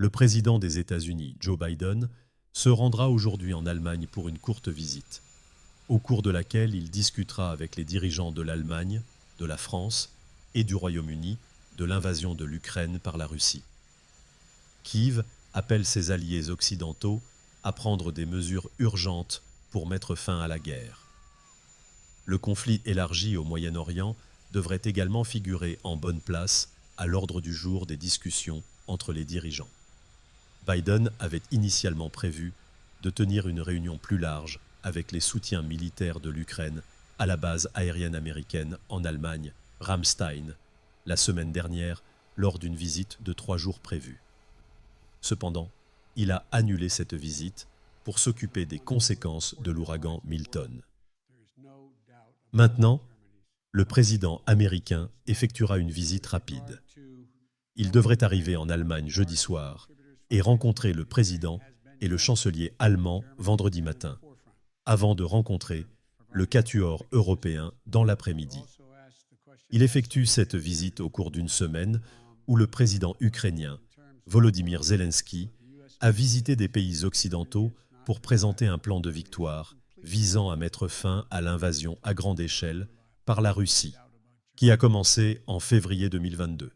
Le président des États-Unis, Joe Biden, se rendra aujourd'hui en Allemagne pour une courte visite, au cours de laquelle il discutera avec les dirigeants de l'Allemagne, de la France et du Royaume-Uni de l'invasion de l'Ukraine par la Russie. Kiev appelle ses alliés occidentaux à prendre des mesures urgentes pour mettre fin à la guerre. Le conflit élargi au Moyen-Orient devrait également figurer en bonne place à l'ordre du jour des discussions entre les dirigeants. Biden avait initialement prévu de tenir une réunion plus large avec les soutiens militaires de l'Ukraine à la base aérienne américaine en Allemagne, Ramstein, la semaine dernière lors d'une visite de 3 jours prévue. Cependant, il a annulé cette visite pour s'occuper des conséquences de l'ouragan Milton. Maintenant, le président américain effectuera une visite rapide. Il devrait arriver en Allemagne jeudi soir et rencontrer le président et le chancelier allemand vendredi matin, avant de rencontrer le quatuor européen dans l'après-midi. Il effectue cette visite au cours d'une semaine où le président ukrainien, Volodymyr Zelensky, a visité des pays occidentaux pour présenter un plan de victoire visant à mettre fin à l'invasion à grande échelle par la Russie, qui a commencé en février 2022.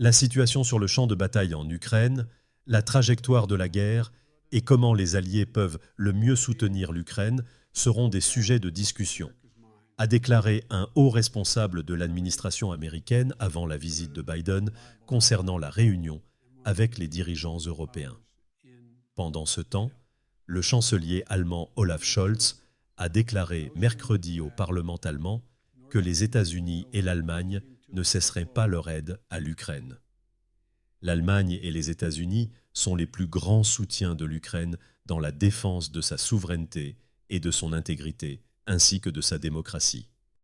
La situation sur le champ de bataille en Ukraine, la trajectoire de la guerre et comment les Alliés peuvent le mieux soutenir l'Ukraine seront des sujets de discussion, a déclaré un haut responsable de l'administration américaine avant la visite de Biden concernant la réunion avec les dirigeants européens. Pendant ce temps, le chancelier allemand Olaf Scholz a déclaré mercredi au Parlement allemand que les États-Unis et l'Allemagne ne cesseraient pas leur aide à l'Ukraine. L'Allemagne et les États-Unis sont les plus grands soutiens de l'Ukraine dans la défense de sa souveraineté et de son intégrité, ainsi que de sa démocratie.